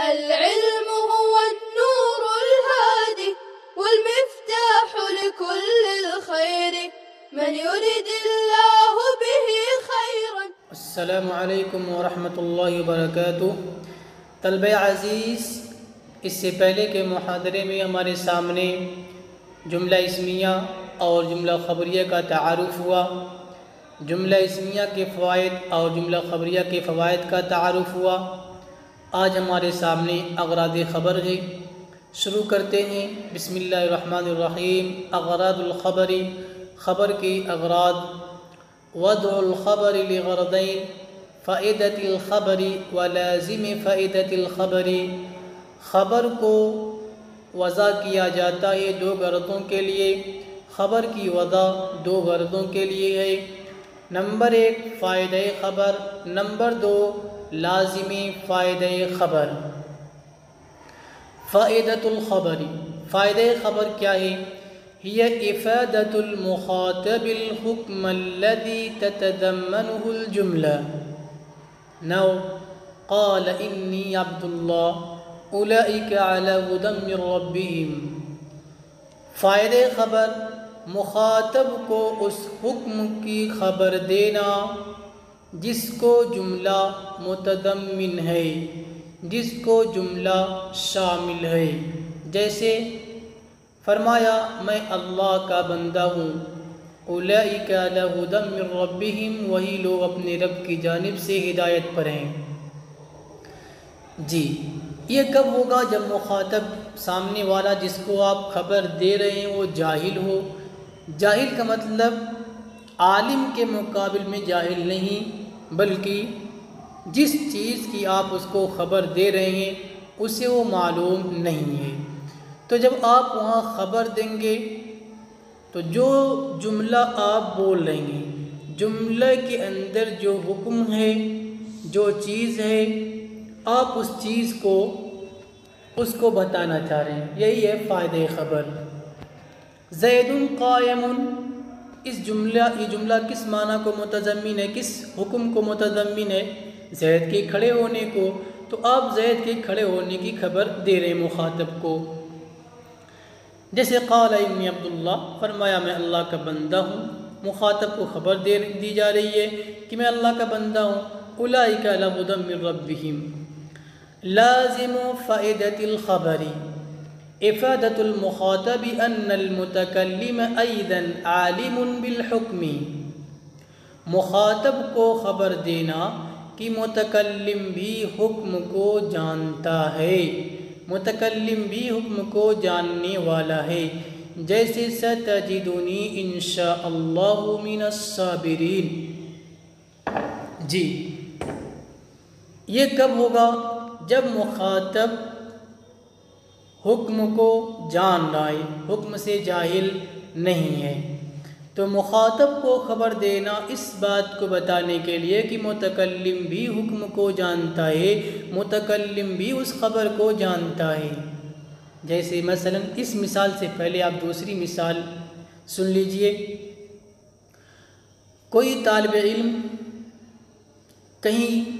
العلم هو النور الهادي والمفتاح لكل الخير من يرد الله به خيرا. السلام علیکم ورحمۃ اللہ وبرکاتہ. طلبہ عزیز، اس سے پہلے کے محاضرے میں ہمارے سامنے جملہ اسمیہ اور جملہ خبریہ کا تعارف ہوا. جملہ اسمیہ کے فوائد اور جملہ خبریہ کے فوائد کا تعارف ہوا. آج ہمارے سامنے اغراض خبر ہے. شروع کرتے ہیں. بسم اللہ الرحمن الرحیم. اغراض الخبر، خبر کی اغراض. وضع الخبر لغرضین، فائدۃ الخبر ولازم فائدۃ الخبر. خبر کو وضع کیا جاتا ہے دو غرضوں کے لیے. خبر کی وضع دو غرضوں کے لیے ہے. نمبر 1 فائدہ خبر، نمبر 2 لازمی فائدہ خبر. فائدۃ الخبر، فائدہ خبر کیا ہے؟ هي إفادة المخاطب الحكم الذي تتضمنه الجملة. نو قال إني عبد الله أولئك على هدى من ربهم. فائدہ خبر مخاطب کو اس حکم کی خبر دینا جس کو جملہ متضمن ہے، جس کو جملہ شامل ہے. جیسے فرمایا میں اللہ کا بندہ ہوں. اولئک علی ھدی من ربہم، وہی لوگ اپنے رب کی جانب سے ہدایت پر ہیں. جی، یہ کب ہوگا؟ جب مخاطب سامنے والا جس کو آپ خبر دے رہے ہیں وہ جاہل ہو. جاہل کا مطلب عالم کے مقابل میں جاہل نہیں، بلکہ جس چیز کی آپ اس کو خبر دے رہے ہیں اسے وہ معلوم نہیں ہے. تو جب آپ وہاں خبر دیں گے تو جو جملہ آپ بول رہے ہیں، جملے کے اندر جو حکم ہے، جو چیز ہے، آپ اس چیز کو اس کو بتانا چاہ رہے ہیں. یہی ہے فائدہ خبر. زید قائم، یہ جملہ کس معنی کو متضمن ہے، کس حکم کو متضمن ہے؟ زید کے کھڑے ہونے کو. تو آپ زید کے کھڑے ہونے کی خبر دے رہے ہیں مخاطب کو. جیسے قال انی عبد اللہ، فرمایا میں اللہ کا بندہ ہوں. مخاطب کو خبر دی جا رہی ہے کہ میں اللہ کا بندہ ہوں. اولئک علی ھدی من ربہم. لازم فائدۃ الخبر افادۃ المخاطب ان المتکلم ایضا عالم بالحکم. مخاطب کو خبر دینا کہ متکلم بھی حکم کو جانتا ہے، متکلم بھی حکم کو جاننے والا ہے. جیسے ستجدنی انشاء اللہ من الصابرین. جی، یہ کب ہوگا؟ جب مخاطب حکم کو جان رہا ہے، حکم سے جاہل نہیں ہے. تو مخاطب کو خبر دینا اس بات کو بتانے کے لیے کہ متکلم بھی حکم کو جانتا ہے، متکلم بھی اس خبر کو جانتا ہے. جیسے مثلا اس مثال سے پہلے آپ دوسری مثال سن لیجئے. کوئی طالب علم کہیں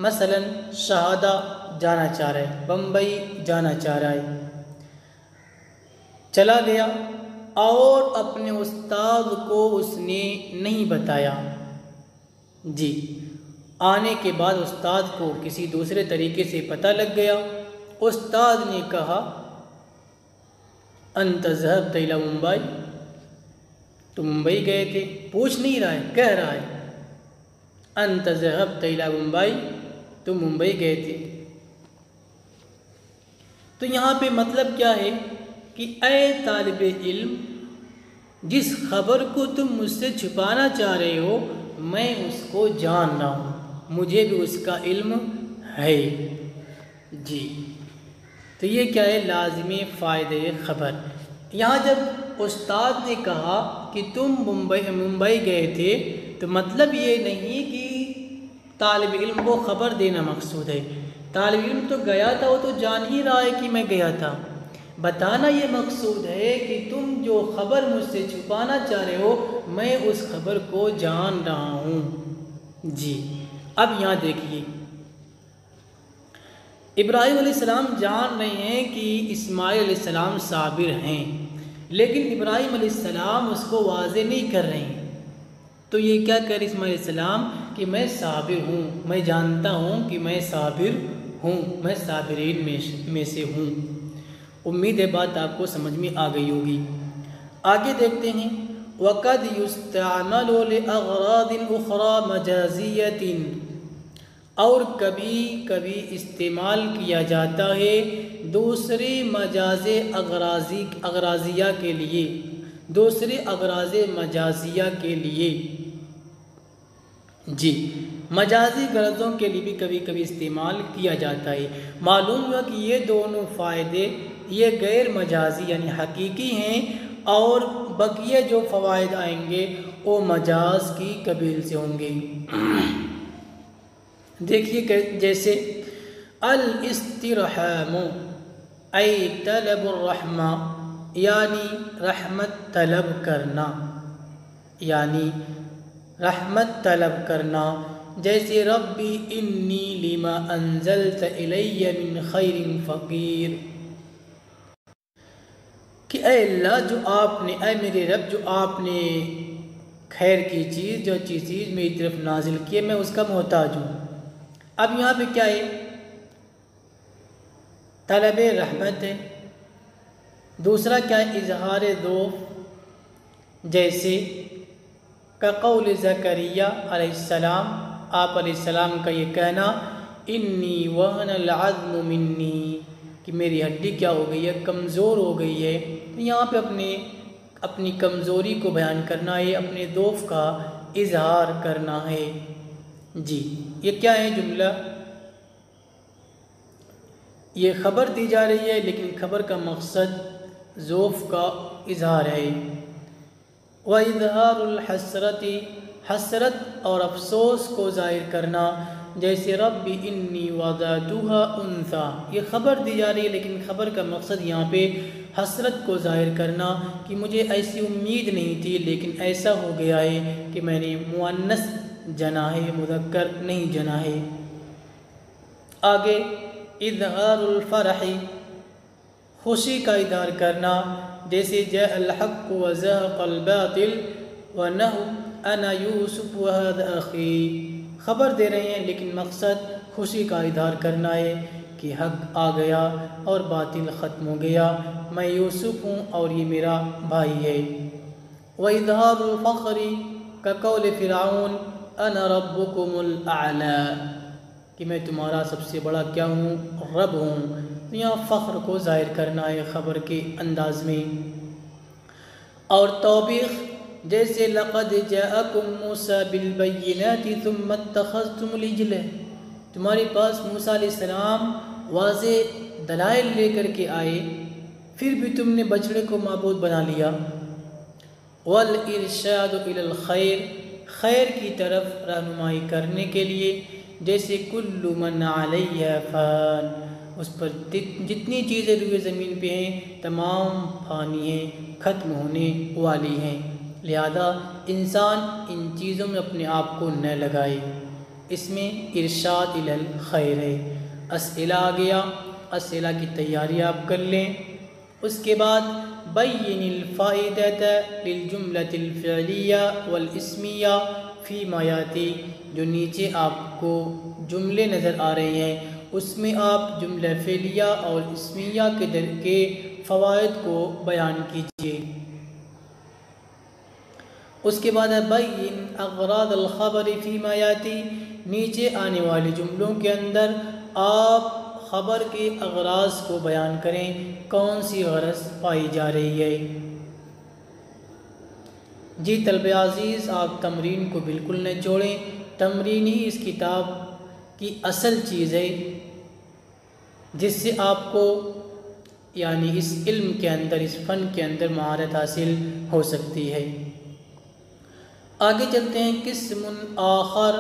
مثلا شہادہ جانا چاہ رہا ہے، بمبئی جانا چاہ رہا ہے. چلا گیا اور اپنے استاد کو اس نے نہیں بتایا. جی، آنے کے بعد استاد کو کسی دوسرے طریقے سے پتہ لگ گیا. استاد نے کہا انت ذهبت الى ممبئی، تم ممبئی گئے تھے. پوچھ نہیں رہا ہے، کہہ رہا ہے انت ذهبت الى ممبئی، تم ممبئی گئے تھے. تو یہاں پہ مطلب کیا ہے کہ اے طالب علم، جس خبر کو تم مجھ سے چھپانا چاہ رہے ہو میں اس کو جان رہا ہوں، مجھے بھی اس کا علم ہے. جی، تو یہ کیا ہے؟ لازمی فائدہ خبر. یہاں جب استاد نے کہا کہ تم ممبئی گئے تھے تو مطلب یہ نہیں کہ طالب علم کو خبر دینا مقصود ہے. طالب علم تو گیا تھا، وہ تو جان ہی رہا ہے کہ میں گیا تھا. بتانا یہ مقصود ہے کہ تم جو خبر مجھ سے چھپانا چاہ رہے ہو میں اس خبر کو جان رہا ہوں. جی، اب یہاں دیکھیے ابراہیم علیہ السلام جان رہے ہیں کہ اسماعیل علیہ السلام صابر ہیں، لیکن ابراہیم علیہ السلام اس کو واضح نہیں کر رہے ہیں۔ تو یہ کیا کہہ رہے اسماعیل علیہ السلام کہ میں صابر ہوں، میں جانتا ہوں کہ میں صابر ہوں، میں صابرین میں سے ہوں۔ امید ہے بات آپ کو سمجھ میں آ گئی ہوگی۔ آگے دیکھتے ہیں وَقَدْ يُسْتَعْمَلُ لِأَغْرَاضٍ أُخْرَى مَجَازِيَّةٍ، اور کبھی کبھی استعمال کیا جاتا ہے دوسرے مجاز اغراضیہ کے لیے، دوسرے اغراض مجازیہ کے لیے۔ جی، مجازی غرضوں کے لیے بھی کبھی کبھی استعمال کیا جاتا ہے۔ معلوم ہوا کہ یہ دونوں فائدے یہ غیر مجازی یعنی حقیقی ہیں، اور بقیہ جو فوائد آئیں گے وہ مجاز کی قبیل سے ہوں گے۔ دیکھیے کہ جیسے الاسترحام ای طلب الرحمہ، یعنی رحمت طلب کرنا، یعنی رحمت طلب کرنا۔ جیسے ربی انی لما انزلت الی من خیر فقیر، کہ اے اللہ جو آپ نے، اے میرے رب جو آپ نے خیر کی چیز، جو اچھی چیز میری طرف نازل کی ہے، میں اس کا محتاج ہوں۔ اب یہاں پہ کیا ہے؟ طلب رحمت ہے۔ دوسرا کیا ہے؟ اظہار ذوق، جیسے کقول زکریا علیہ السلام، آپ علیہ السلام کا یہ کہنا انی وہن العظم منی، کہ میری ہڈی کیا ہو گئی ہے؟ کمزور ہو گئی ہے۔ تو یہاں پہ اپنی کمزوری کو بیان کرنا ہے، اپنے ضعف کا اظہار کرنا ہے۔ جی، یہ کیا ہے جملہ؟ یہ خبر دی جا رہی ہے، لیکن خبر کا مقصد ضعف کا اظہار ہے۔ وَإِظْهَارُ الْحَسْرَةِ، حسرت اور افسوس کو ظاہر کرنا، جیسے رب انی وضعتها انثی، یہ خبر دی جا رہی ہے لیکن خبر کا مقصد یہاں پہ حسرت کو ظاہر کرنا کہ مجھے ایسی امید نہیں تھی لیکن ایسا ہو گیا ہے کہ میں نے مؤنث جنا ہے، مذکر نہیں جنا ہے۔ آگے اظہار الفرح، خوشی کا اظہار کرنا، جیسے جاء الحق وزهق الباطل ونحو انا یوسف وهذا اخی، خبر دے رہے ہیں لیکن مقصد خوشی کا اظہار کرنا ہے کہ حق آ گیا اور باطل ختم ہو گیا، میں یوسف ہوں اور یہ میرا بھائی ہے۔ وَإِظْهَارُ الْفَخْرِ كَقَوْلِ فِرْعَوْنَ أَنَا رَبُّكُمُ الْأَعْلَىٰ، کہ میں تمہارا سب سے بڑا کیا ہوں؟ رب ہوں۔ یہاں فخر کو ظاہر کرنا ہے خبر کے انداز میں۔ اور توبیخ، جیسے لَقَدْ جَاءَكُم مُوسَىٰ بِالْبَيِّنَاتِ ثُمَّ اتَّخَذْتُمُ الْعِجْلَ، تمہارے پاس موسیٰ علیہ السلام واضح دلائل لے کر کے آئے، پھر بھی تم نے بچڑے کو معبود بنا لیا۔ وَالْإِرْشَادُ إِلَى الْخَيْرِ، خیر کی طرف رہنمائی کرنے کے لیے، جیسے کُلُّ مَنْ عَلَيْهَا فَانٍ، اس پر جتنی چیزیں روئے زمین پہ ہیں تمام فانی ہیں، ختم ہونے والی ہیں، لہذا انسان ان چیزوں میں اپنے آپ کو نہ لگائے۔ اس میں ارشاد الی الخیر ہے۔ اسئلہ آ گیا، اسئلہ کی تیاری آپ کر لیں۔ اس کے بعد بین الفائدۃ للجملۃ الفعلیہ والاسمیہ فیما یاتی، جو نیچے آپ کو جملے نظر آ رہے ہیں اس میں آپ جملہ فعلیہ اور اسمیہ کے فوائد کو بیان کیجیے۔ اس کے بعد بین اغراض الخبر فیما یاتی، نیچے آنے والے جملوں کے اندر آپ خبر کے اغراض کو بیان کریں، کون سی غرض پائی جا رہی ہے۔ جی طلبہ عزیز، آپ تمرین کو بالکل نہ چھوڑیں، تمرین ہی اس کتاب کی اصل چیز ہے جس سے آپ کو یعنی اس علم کے اندر، اس فن کے اندر مہارت حاصل ہو سکتی ہے۔ آگے چلتے ہیں، قسم آخر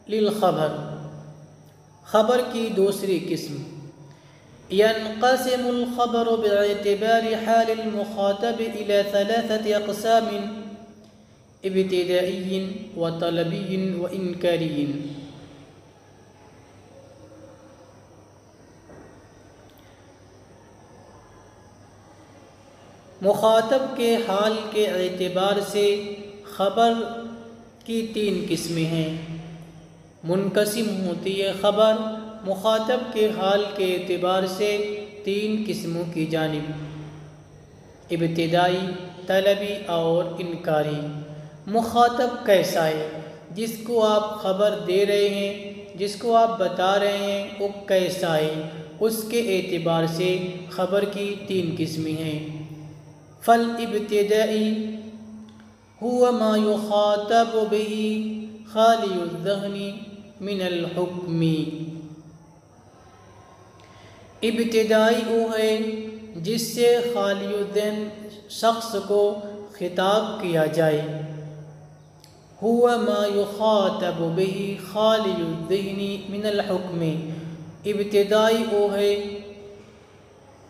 للخبر، خبر کی دوسری قسم۔ ينقسم الخبر باعتبار حال المخاطب إلى 3 أقسام، ابتدائي وطلبي وإنكاري۔ مخاطب کے حال کے اعتبار سے خبر کی 3 قسمیں ہیں۔ منقسم ہوتی ہے خبر مخاطب کے حال کے اعتبار سے 3 قسموں کی جانب: ابتدائی، طلبی اور انکاری۔ مخاطب کیسا ہے؟ جس کو آپ خبر دے رہے ہیں، جس کو آپ بتا رہے ہیں، وہ کیسا ہے، اس کے اعتبار سے خبر کی 3 قسمیں ہیں۔ فالابتدائی هو ما يخاطب به خالی الذہن من الحکم۔ ابتدائی وہ ہے جس سے خالی الذہن شخص کو خطاب کیا جائے۔ هو ما يخاطب به خالی الذہن من الحکم، ابتدائی وہ ہے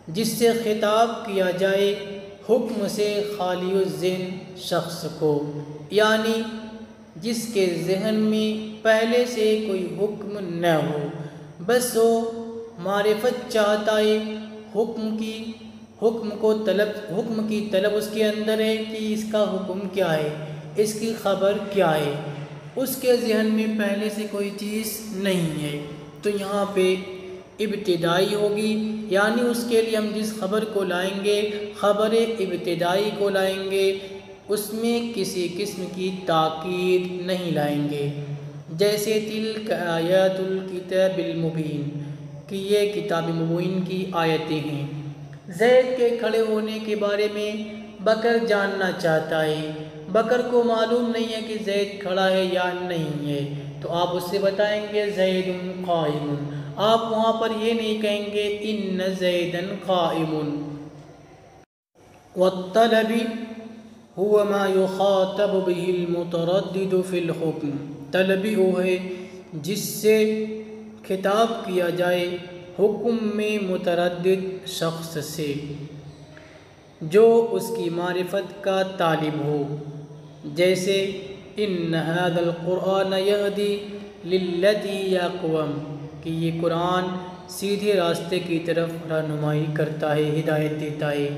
جس سے خطاب کیا جائے حکم سے خالی الذہن شخص کو، یعنی جس کے ذہن میں پہلے سے کوئی حکم نہ ہو، بس وہ معرفت چاہتا ہے، حکم کی طلب اس کے اندر ہے کہ اس کا حکم کیا ہے، اس کی خبر کیا ہے، اس کے ذہن میں پہلے سے کوئی چیز نہیں ہے، تو یہاں پہ ابتدائی ہوگی، یعنی اس کے لیے ہم جس خبر کو لائیں گے خبر ابتدائی کو لائیں گے، اس میں کسی قسم کی تاکید نہیں لائیں گے، جیسے تلک آیات الکتاب المبین کہ یہ کتاب مبین کی آیتیں ہیں۔ زید کے کھڑے ہونے کے بارے میں بکر جاننا چاہتا ہے، بکر کو معلوم نہیں ہے کہ زید کھڑا ہے یا نہیں ہے، تو آپ اس سے بتائیں گے زید قائم، آپ وہاں پر یہ نہیں کہیں گے ان زیدن قائم۔ والطلب هو ما يخاطب به المتردد في الحكم، طلبی وہ ہے جس سے خطاب کیا جائے حکم میں متردد شخص سے، جو اس کی معرفت کا طالب ہو، جیسے ان هذا القرآن يهدي للتي اقوم کہ یہ قرآن سیدھے راستے کی طرف رہنمائی کرتا ہے، ہدایت دیتا ہے۔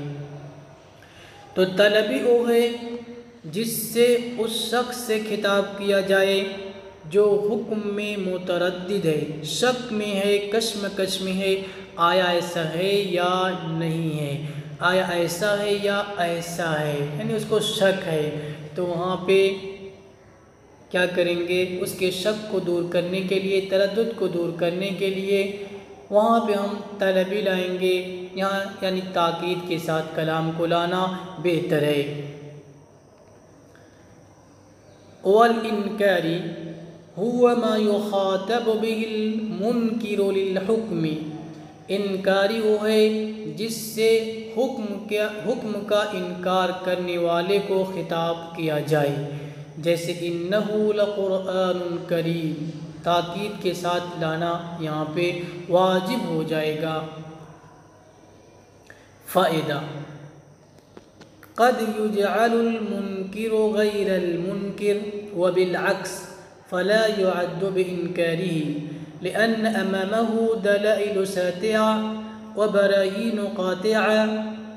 تو طلبی وہ ہے جس سے اس شخص سے خطاب کیا جائے جو حکم میں متردد ہے، شک میں ہے، کشمکش میں ہے، آیا ایسا ہے یا نہیں ہے، آیا ایسا ہے یا ایسا ہے، یعنی اس کو شک ہے، تو وہاں پہ کیا کریں گے؟ اس کے شک کو دور کرنے کے لیے، تردد کو دور کرنے کے لیے وہاں پہ ہم طلبی لائیں گے، یہاں یعنی تاکید کے ساتھ کلام کو لانا بہتر ہے۔ والانکاری هو ما يخاطب به المنکر للحکم، انکاری وہ ہے جس سے حکم کا انکار کرنے والے کو خطاب کیا جائے، جیسے انہ لقرآن کریم، تاکید کے ساتھ لانا یہاں پہ واجب ہو جائے گا۔ فائدہ: قد يجعل المنکر غیر المنکر وبالعکس فلا يعد بإنکاره لأن أمامه دلائل ساطعة وبراهين قاطعة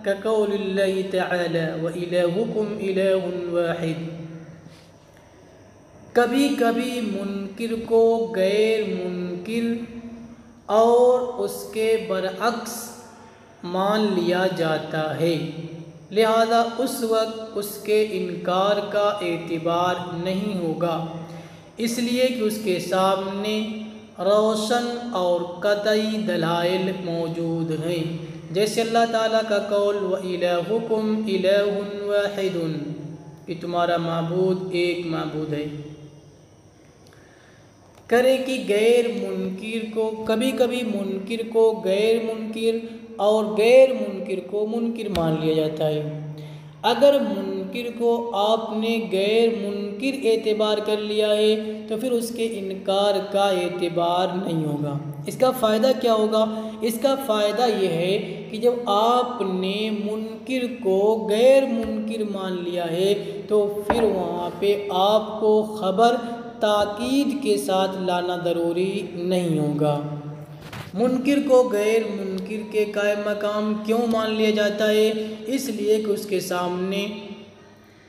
كقول الله تعالى وإلهكم إله واحد۔ کبھی کبھی منکر کو غیر منکر اور اس کے برعکس مان لیا جاتا ہے، لہذا اس وقت اس کے انکار کا اعتبار نہیں ہوگا، اس لیے کہ اس کے سامنے روشن اور قطعی دلائل موجود ہیں، جیسے اللہ تعالیٰ کا قول وَإِلَٰهُكُمْ إِلَٰهٌ وَاحِدٌ کہ تمہارا معبود ایک معبود ہے۔ کرے کہ غیر منکر کو کبھی کبھی منکر کو غیر منکر اور غیر منکر کو منکر مان لیا جاتا ہے۔ اگر منکر کو آپ نے غیر منکر اعتبار کر لیا ہے تو پھر اس کے انکار کا اعتبار نہیں ہوگا۔ اس کا فائدہ کیا ہوگا؟ اس کا فائدہ یہ ہے کہ جب آپ نے منکر کو غیر منکر مان لیا ہے تو پھر وہاں پہ آپ کو خبر تاکید کے ساتھ لانا ضروری نہیں ہوگا۔ منکر کو غیر منکر منکر کے قائم مقام کیوں مان لیا جاتا ہے؟ اس لیے کہ اس کے سامنے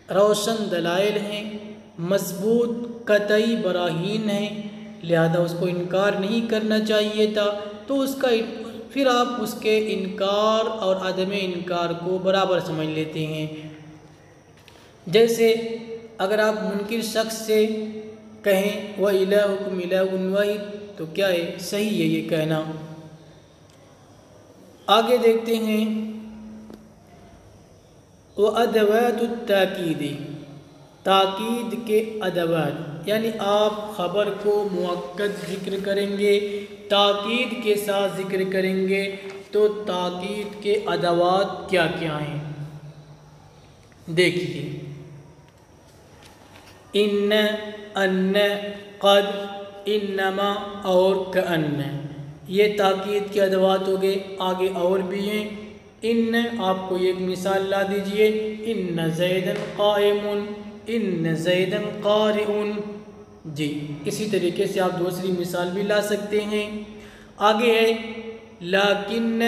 روشن دلائل ہیں، مضبوط قطعی براہین ہیں، لہذا اس کو انکار نہیں کرنا چاہیے تھا۔ تو اس کا پھر آپ اس کے انکار اور عدم انکار کو برابر سمجھ لیتے ہیں۔ جیسے اگر آپ منکر شخص سے کہیں وَإِلَٰهُكُمْ إِلَٰهٌ وَاحِدٌ تو کیا ہے؟ صحیح ہے یہ کہنا۔ آگے دیکھتے ہیں وَأَدَوَاتُ التَّأْكِيدِ، تاکید کے ادوات، یعنی آپ خبر کو مؤکد ذکر کریں گے، تاکید کے ساتھ ذکر کریں گے، تو تاکید کے ادوات کیا کیا ہیں؟ دیکھیے ان، ان، قد، انما اور کأن، یہ تاکید کے ادوات ہو گئے۔ آگے اور بھی ہیں، ان آپ کو ایک مثال لا دیجئے، ان زیدن قائم، ان زیدن قارئ، جی اسی طریقے سے آپ دوسری مثال بھی لا سکتے ہیں۔ آگے ہے لیکن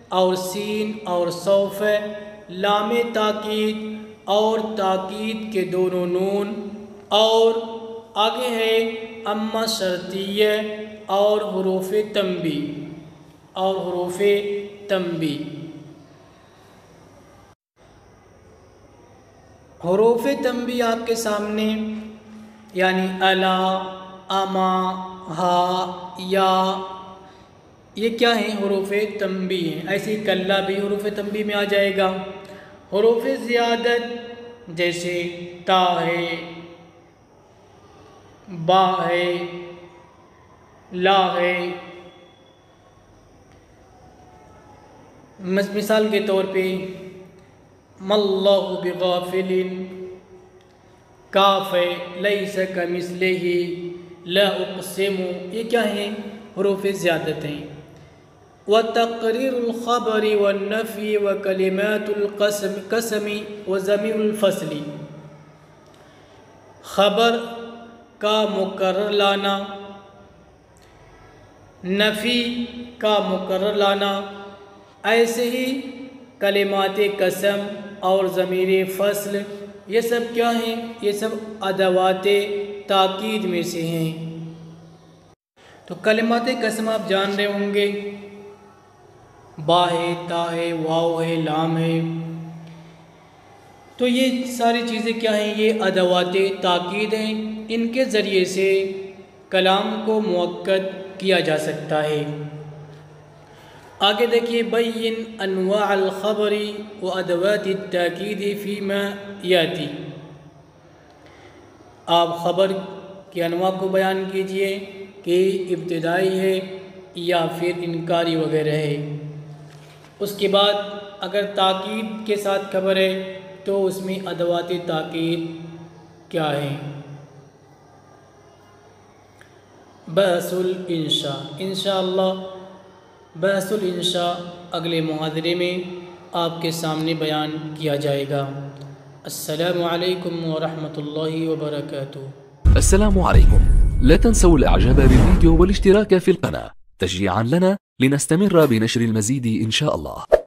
اور سین اور سوف، لام تاکید اور تاکید کے دونوں نون، اور آگے ہے اما شرطیہ اور حروف تنبیہ، اور حروف تنبیہ۔ حروف تنبیہ آپ کے سامنے یعنی الا، اما، ہا، یا، یہ کیا ہیں؟ حروف تنبیہ ہیں۔ ایسے ہی کلا بھی حروف تنبیہ میں آ جائے گا۔ حروف زیادت جیسے تا ہے، با ہے، لا ہے۔ مثال کے طور پہ مَاللَّهُ بِغَافِلٍ، کاف ہے، لیس کمثلہ، لا اقسم، یہ کیا ہیں؟ حروف زیادت ہیں۔ وتقریر الخبر والنفی وکلمات القسم وضمیر الفصل، خبر کا مقرر لانا، نفی کا مقرر لانا، ایسے ہی کلمات قسم اور ضمیر فصل، یہ سب کیا ہیں؟ یہ سب ادوات تاکید میں سے ہیں۔ تو کلمات قسم آپ جان رہے ہوں گے، با ہے، تا ہے، واو ہے، لام ہے۔ تو یہ ساری چیزیں کیا ہیں؟ یہ ادوات تاکید ہیں، ان کے ذریعے سے کلام کو مؤکد کیا جا سکتا ہے۔ آگے دیکھیے بین انواع الخبر و ادوات التاکید فیما یاتی، آپ خبر کے انواع کو بیان کیجئے کہ ابتدائی ہے یا پھر انکاری وغیرہ ہے۔ اس کے بعد اگر تاکید کے ساتھ خبر ہے تو اس میں ادوات تاکید کیا ہیں؟ بحث الانشاء، انشاءاللہ بحث الانشاء اگلے محاضرے میں آپ کے سامنے بیان کیا جائے گا۔ السلام علیکم ورحمۃ اللہ وبرکاتہ۔ السلام عليكم، لا تنسوا الاعجاب بالفيديو والاشتراك في القناة تشجيعا لنا لنستمر بنشر المزيد إن شاء الله.